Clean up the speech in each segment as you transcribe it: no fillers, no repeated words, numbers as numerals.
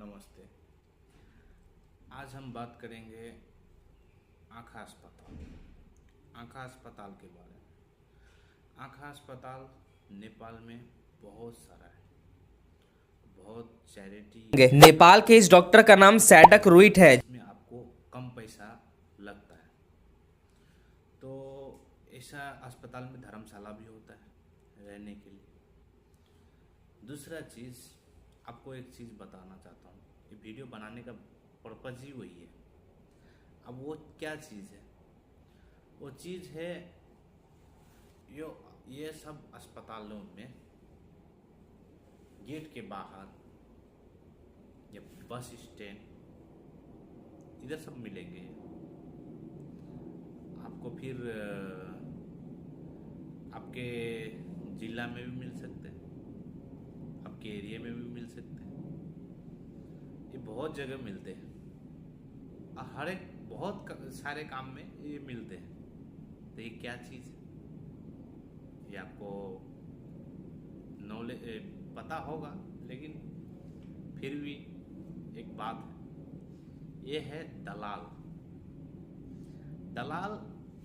नमस्ते। आज हम बात करेंगे आँखा अस्पताल के बारे में। आँखा अस्पताल नेपाल में बहुत सारा है, बहुत चैरिटी। नेपाल के इस डॉक्टर का नाम सैडक रुइट है। इसमें आपको कम पैसा लगता है। तो ऐसा अस्पताल में धर्मशाला भी होता है रहने के लिए। दूसरा चीज़, आपको एक चीज़ बताना चाहता हूँ। ये वीडियो बनाने का पर्पज़ ही वही है। अब वो क्या चीज़ है? वो चीज़ है ये सब अस्पतालों में गेट के बाहर या बस स्टैंड इधर सब मिलेंगे आपको। फिर आपके जिला में भी मिल सकते हैं, आपके एरिया में भी मिल सकते हैं। ये बहुत जगह मिलते हैं। हर एक बहुत सारे काम में ये मिलते हैं। तो ये क्या चीज़ है ये आपको नॉलेज पता होगा, लेकिन फिर भी एक बात है, ये है दलाल। दलाल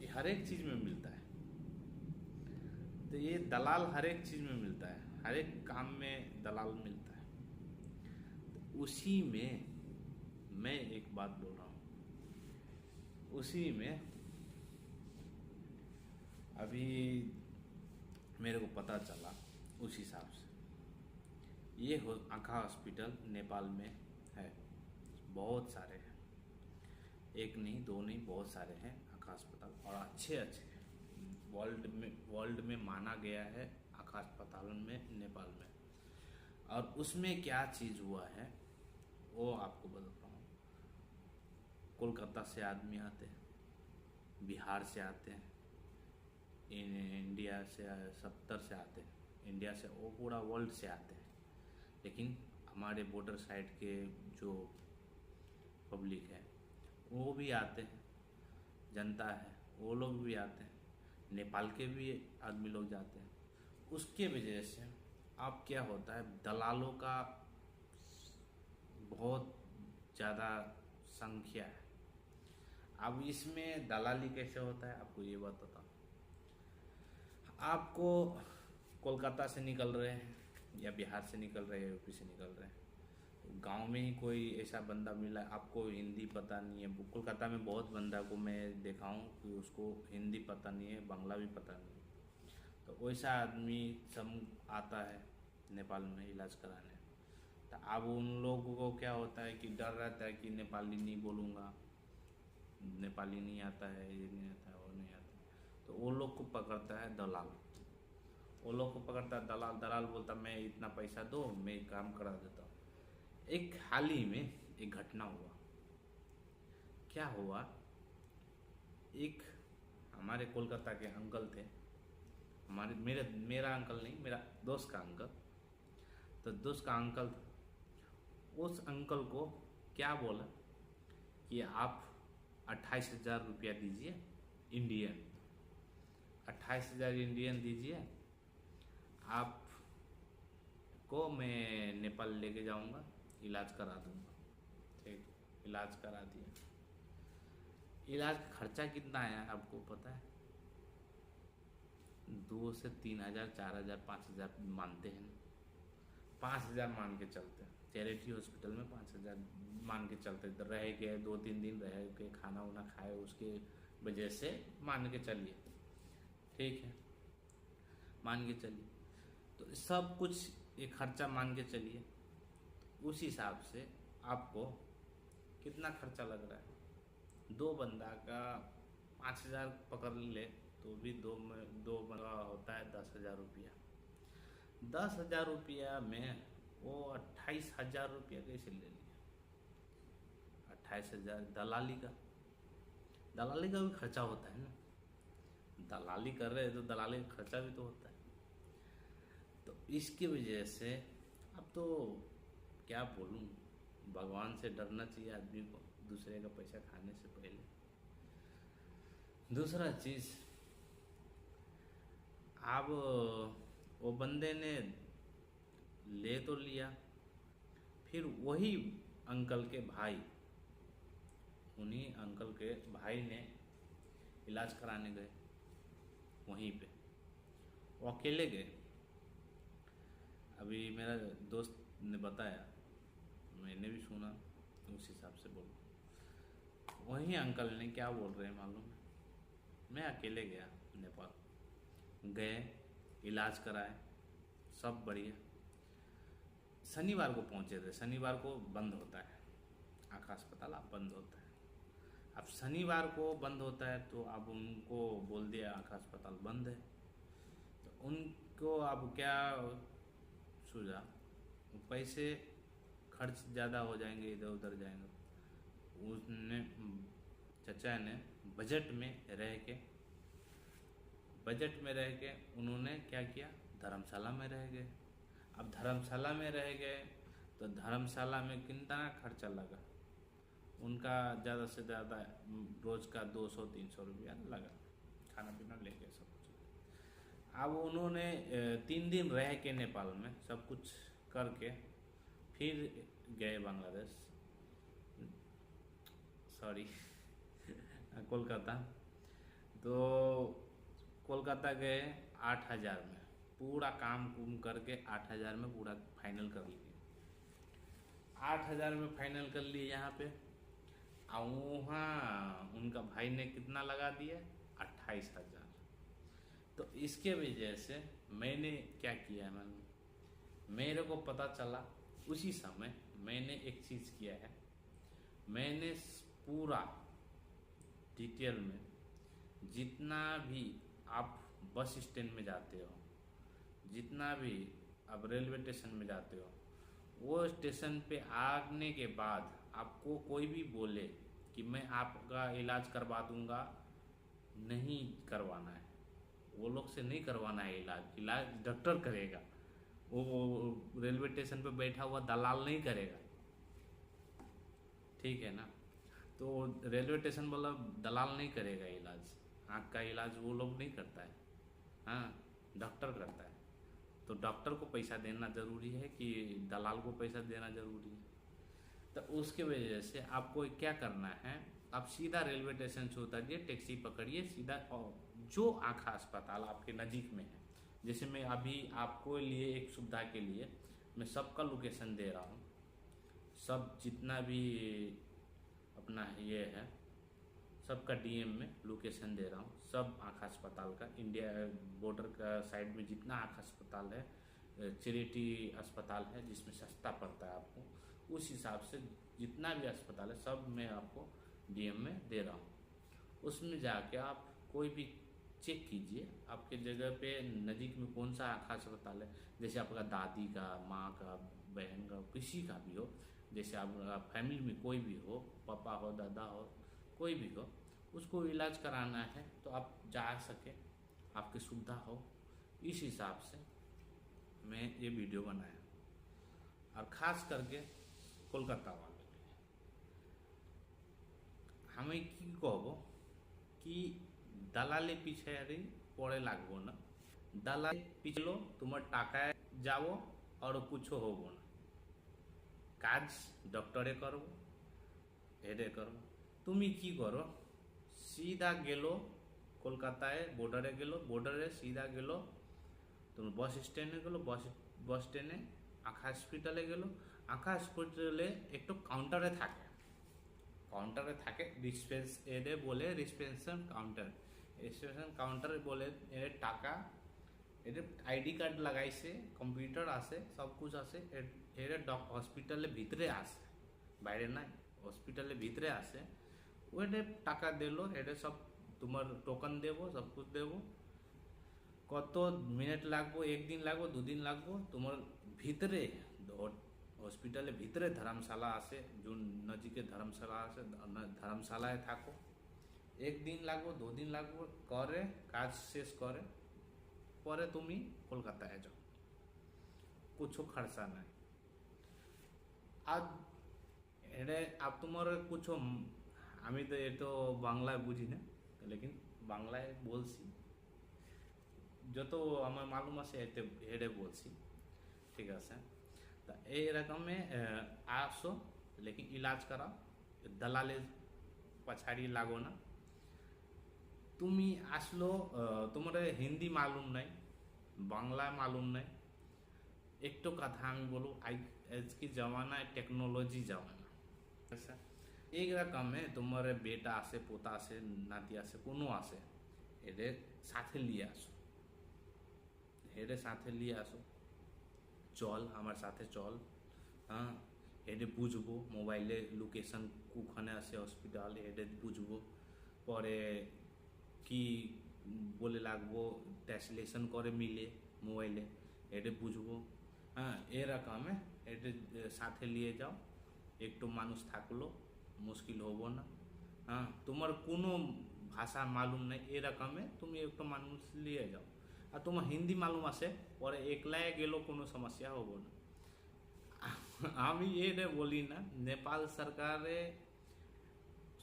ये हर एक चीज़ में मिलता है। तो ये दलाल हर एक चीज़ में मिलता है, हर एक काम में दलाल मिलता है। तो उसी में मैं एक बात बोल रहा हूँ, उसी में अभी मेरे को पता चला, उस हिसाब से ये आँखा हॉस्पिटल नेपाल में है। बहुत सारे हैं, एक नहीं दो नहीं, बहुत सारे हैं आँखा अस्पताल, और अच्छे अच्छे हैं। वर्ल्ड में माना गया है आँखा अस्पताल में नेपाल में। और उसमें क्या चीज़ हुआ है वो आपको बताता हूँ। कोलकाता से आदमी आते हैं, बिहार से आते हैं, इंडिया से 70 से आते हैं, इंडिया से, वो पूरा वर्ल्ड से आते हैं। लेकिन हमारे बॉर्डर साइड के जो पब्लिक है वो भी आते हैं, जनता है वो लोग भी आते हैं, नेपाल के भी आदमी लोग जाते हैं। उसके वजह से अब क्या होता है, दलालों का बहुत ज़्यादा संख्या है। अब इसमें दलाली कैसे होता है आपको ये बताता हूँ। आपको कोलकाता से निकल रहे हैं या बिहार से निकल रहे हैं, यूपी से निकल रहे हैं, गांव में ही कोई ऐसा बंदा मिला, आपको हिंदी पता नहीं है। कोलकाता में बहुत बंदा को मैं देखा हूँ कि उसको हिंदी पता नहीं है, बांग्ला भी पता नहीं है। तो वैसा आदमी सब आता है नेपाल में इलाज कराने। तो अब उन लोगों को क्या होता है कि डर रहता है कि नेपाली नहीं बोलूँगा, नेपाली नहीं आता है, ये नहीं आता है, वो नहीं आता है। तो वो लोग को पकड़ता है दलाल, वो लोग को पकड़ता है दलाल। दलाल बोलता मैं इतना पैसा दो, मैं काम करा देता हूँ। एक हाल ही में एक घटना हुआ। क्या हुआ, एक हमारे कोलकाता के अंकल थे, मेरा अंकल नहीं, मेरा दोस्त का अंकल। तो दोस्त का अंकल था, उस अंकल को क्या बोला कि आप 28,000 रुपया दीजिए इंडियन, 28,000 इंडियन दीजिए, आपको मैं नेपाल लेके जाऊंगा, इलाज करा दूंगा। ठीक, इलाज करा दिया। इलाज का खर्चा कितना आया आपको पता है? 2 से 3,000, 4,000, 5,000 मानते हैं। 5,000 मान के चलते हैं, चैरिटी हॉस्पिटल में 5,000 मान के चलते। तो रह गए 2-3 दिन, रह के खाना वाना खाए, उसके वजह से मान के चलिए, ठीक है, मान के चलिए। तो सब कुछ एक खर्चा मान के चलिए। उस हिसाब से आपको कितना खर्चा लग रहा है? दो बंदा का 5,000 पकड़ ले तो भी दो बंदा होता है 10,000 रुपया। 10,000 रुपया में वो 28,000 रुपया कैसे ले लिया? 28,000 दलाली का भी खर्चा होता है ना। दलाली कर रहे हैं तो दलाली का खर्चा भी तो होता है। तो इसकी वजह से अब तो क्या बोलूँ, भगवान से डरना चाहिए आदमी को दूसरे का पैसा खाने से पहले। दूसरा चीज़, अब वो बंदे ने ले तो लिया, फिर वही अंकल के भाई, उन्हीं अंकल के भाई ने इलाज कराने गए वहीं पे। वो अकेले गए। अभी मेरा दोस्त ने बताया, मैंने भी सुना, उस हिसाब से बोलो। वहीं अंकल ने क्या बोल रहे हैं मालूम है? मैं अकेले गया नेपाल, गए, इलाज कराए, सब बढ़िया। शनिवार को पहुंचे थे, शनिवार को बंद होता है आँख अस्पताल, अब बंद होता है। अब शनिवार को बंद होता है तो अब उनको बोल दिया आँख अस्पताल बंद है। तो उनको अब क्या सूझा, पैसे खर्च ज़्यादा हो जाएंगे, इधर उधर जाएंगे। उसने चचा ने बजट में रह के उन्होंने क्या किया, धर्मशाला में रह गए। अब धर्मशाला में रह गए तो धर्मशाला में कितना खर्चा लगा उनका, ज़्यादा से ज़्यादा रोज़ का 200-300 रुपया लगा, खाना पीना लेके सब कुछ। अब उन्होंने 3 दिन रह के नेपाल में सब कुछ करके फिर गए बांग्लादेश, सॉरी कोलकाता। तो कोलकाता गए 8,000 में, पूरा काम कुम करके 8,000 में पूरा फाइनल कर लिए। 8,000 में फाइनल कर लिए यहाँ पे। और वहाँ उनका भाई ने कितना लगा दिया, 28,000। तो इसके वजह से मैंने क्या किया, मेरे को पता चला उसी समय मैंने एक चीज़ किया है। मैंने पूरा डिटेल में, जितना भी आप बस स्टैंड में जाते हो, जितना भी आप रेलवे स्टेशन में जाते हो, वो स्टेशन पे आने के बाद आपको कोई भी बोले कि मैं आपका इलाज करवा दूंगा, नहीं करवाना है। वो लोग से नहीं करवाना है इलाज डॉक्टर करेगा। वो रेलवे स्टेशन पे बैठा हुआ दलाल नहीं करेगा, ठीक है ना। तो रेलवे स्टेशन वाला दलाल नहीं करेगा इलाज, आँख का इलाज वो लोग नहीं करता है, हाँ, डॉक्टर करता है। तो डॉक्टर को पैसा देना ज़रूरी है कि दलाल को पैसा देना ज़रूरी है। तो उसके वजह से आपको क्या करना है, आप सीधा रेलवे स्टेशन से उतरिए, टैक्सी पकड़िए सीधा, और जो आँख अस्पताल आपके नज़दीक में है, जैसे मैं अभी आपको लिए एक सुविधा के लिए मैं सबका लोकेशन दे रहा हूँ, सब जितना भी अपना ये है सबका डीएम में लोकेशन दे रहा हूँ, सब आँख अस्पताल का, इंडिया बॉर्डर का साइड में जितना आँख अस्पताल है, चैरिटी अस्पताल है जिसमें सस्ता पड़ता है आपको, उस हिसाब से जितना भी अस्पताल है सब मैं आपको डीएम में दे रहा हूँ। उसमें जाके आप कोई भी चेक कीजिए, आपके जगह पे नज़दीक में कौन सा आँख अस्पताल है। जैसे आपका दादी का, माँ का, बहन का, किसी का भी हो, जैसे आप फैमिली में कोई भी हो, पापा हो, दादा हो, कोई भी हो, उसको इलाज कराना है तो आप जा सके, आपकी सुविधा हो, इस हिसाब से मैं ये वीडियो बनाया। और ख़ास करके कोलकाता वाले हमें की कहबो कि দালালে পিছাড়ি পড়ে লাগবো না, দালাল পিছলো তোমার টাকায় যাবো আর কিছু হবো না, কাজ ডক্টরে করবো, হেডে করবো। তুমি কি করো, सीधा गेलो কলকাতায় বর্ডারে গেলো, বর্ডারে सीधा গেলো তুমি বাস স্ট্যান্ডে গেলো, বাস স্ট্যান্ডে আঁখা হসপিটালে গেলো, আঁখা হসপিটালে একটু কাউন্টারে থাকে, ডিসপেন্স এডে বলে ডিসপেনশন কাউন্টার বলে এর টাকা, এর আইডি কার্ড লাগাইছে, কম্পিউটার আছে, সব কিছু আছে, এর হসপিটালের ভিতরে আসে, বাইরে নাই, হসপিটালের ভিতরে আসে, ওইটা টাকা দিল, এটা সব তোমার টোকন দেবো, সব কিছু দেবো। কত মিনিট লাগবো, একদিন লাগবো, দুদিন লাগবো, তোমার ভিতরে হসপিটালের ভিতরে ধর্মশালা আছে, जो नजीके धर्मशाला আছে, ধর্মশালায় থাকো, একদিন লাগবো, দুদিন লাগবো, করে কাজ শেষ করে পরে তুমি কলকাতায় যাও, কিছু খরচা নাই। আর এটা अब তোমার কিছু, আমি তো এ তো বাংলায় বুঝি না, লেকিন বাংলায় বলছি, যত আমার মালুম আছে হেডে বলছি, ঠিক আছে। তা এই রকমে আসো लेकिन इलाज कराओ, दलाले पछाड़ी लागो ना। तुम्ही असलो तुम्हारे हिंदी मालूम नहीं, बांग्ला मालूम नहीं, एक तो कथा আমি बोलो आज की जमाना है टेक्नोलॉजी जमाना ऐसा एक रकम है तुम्हारे बेटा आसे पोता आसे नाती आसे कोनो आसे एरे साथे लिए आसो, हेडे साथे लिए आसो, चल हमारे साथे चल। हाँ हेडे बुझबो मोबाइले लोकेशन कुखाने आसे हॉस्पिटल हेडे बुझबो परे कि बोले लागबो ट्रांसलेशन करे मिले मोबाइले हेडे बुझबो। हाँ एरकम है हेडे साथे लिए जाओ, एक तो मानुष थाकलो मुश्किल होबो ना। हाँ तुम्हार कोनो भाषा मालूम नहीं एरकम है तुम एक तो मानुष लिए जाओ और तुम हिंदी मालूम आसे और एकलाए गेलो कोनो समस्या होबो ना। আমি ये बोली ना नेपाल सरकारे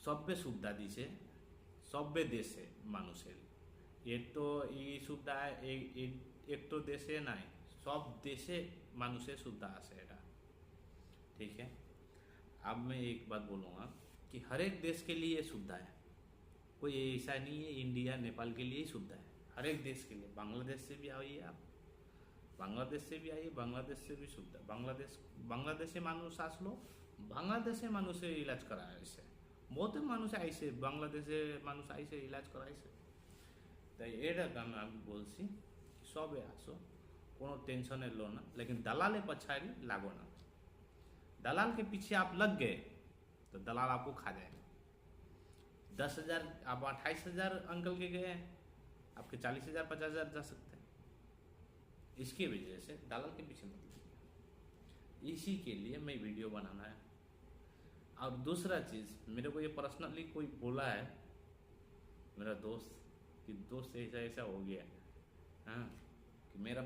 सभ्य सुविधा दिसे सभ्य देशे मानुषेर ये तो ये सुविधा एक तो देशे नहीं सब देशे मानुषेर सुविधा आसे एटा। ठीक है अब मैं एक बात बोलूँगा कि हर एक देश के लिए सुविधा है, कोई ऐसा नहीं है इंडिया नेपाल के लिए ही सुविधा है, हर एक देश के लिए। बांग्लादेश से भी आइए आप, बांग्लादेश से भी आइए, बांग्लादेश से भी सुविधा, बांग्लादेश से मानुष आसलो बांग्लादेश से मानुष इलाज कराए ऐसे बहुत मानुष आइसे बांग्लादेश से मानुष आइसे इलाज कराइसे। तो एरकम আমি বলছি সবে আসো কোনো टेंशन लो ना, लेकिन दलाले पछाड़ी लागो ना। दलाल के पीछे आप लग गए तो दलाल आपको खा जाएगा। 10,000 आप 28,000 अंकल के गए हैं, आपके 40,000 50,000 जा सकते हैं। इसकी वजह से दलाल के पीछे मत लगिए, इसी के लिए मैं वीडियो बनाना है। और दूसरा चीज़ मेरे को ये पर्सनली कोई बोला है मेरा दोस्त कि दोस्त ऐसा ऐसा हो गया। हाँ कि मेरा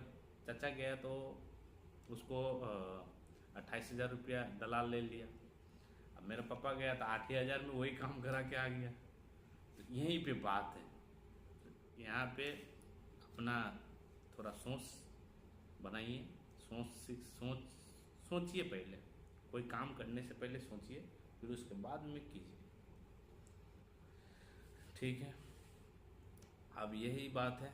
चाचा गया तो उसको 28,000 रुपया दलाल ले लिया, अब मेरा पापा गया तो 8,000 में वही काम करा के आ गया। तो यहीं पे बात है, यहाँ पे अपना थोड़ा सोच बनाइए, सोचिए पहले, कोई काम करने से पहले सोचिए फिर उसके बाद में कीजिए। ठीक है अब यही बात है,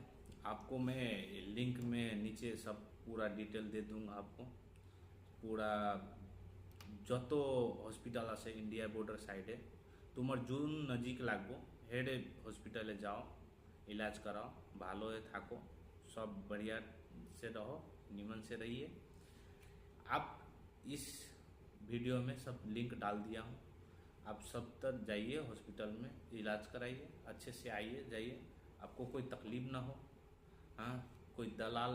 आपको मैं लिंक में नीचे सब पूरा डिटेल दे दूंगा आपको पूरा जो तो हॉस्पिटल आसे इंडिया बॉर्डर साइड है तुम्हार जून नजीक लागबो हेडे हॉस्पिटले जाओ इलाज कराओ भालो है थाको सब बढ़िया से रहो निमन से रहिए। आप इस वीडियो में सब लिंक डाल दिया हूँ, आप सब तक जाइए हॉस्पिटल में इलाज कराइए, अच्छे से आइए जाइए, आपको कोई तकलीफ ना हो। हाँ कोई दलाल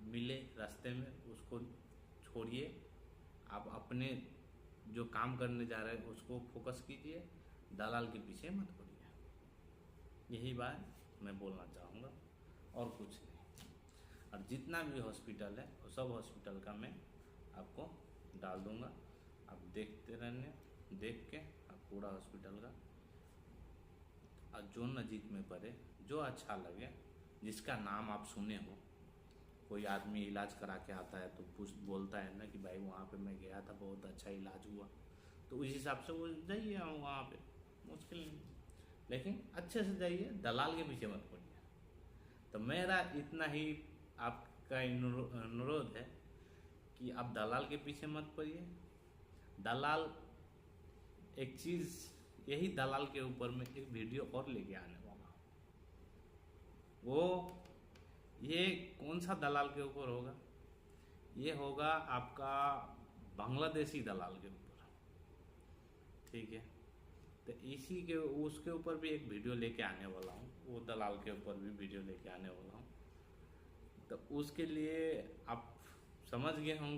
मिले रास्ते में उसको छोड़िए, आप अपने जो काम करने जा रहे हैं उसको फोकस कीजिए, दलाल के पीछे मत पड़िए। यही बात मैं बोलना चाहूँगा और कुछ नहीं। और जितना भी हॉस्पिटल है वो सब हॉस्पिटल का मैं आपको डाल दूँगा, आप देखते रहने, देख के आप पूरा हॉस्पिटल का और जो नज़दीक में पड़े जो अच्छा लगे, जिसका नाम आप सुने हो, कोई आदमी इलाज करा के आता है तो पूछ बोलता है ना कि भाई वहाँ पे मैं गया था बहुत अच्छा इलाज हुआ, तो उस हिसाब से वो जाइए वहाँ पे, मुश्किल नहीं, लेकिन अच्छे से जाइए, दलाल के पीछे मत पड़िए। तो मेरा इतना ही आपका अनुरोध है कि आप दलाल के पीछे मत पड़िए। दलाल एक चीज़ यही दलाल के ऊपर में एक वीडियो और लेके आने वाला, वो ये कौन सा दलाल के ऊपर होगा, ये होगा आपका बांग्लादेशी दलाल के ऊपर। ठीक है तो इसी के उसके ऊपर भी एक वीडियो लेके आने वाला हूँ, वो दलाल के ऊपर भी वीडियो लेके आने वाला हूँ। तो उसके लिए आप समझ गए होंगे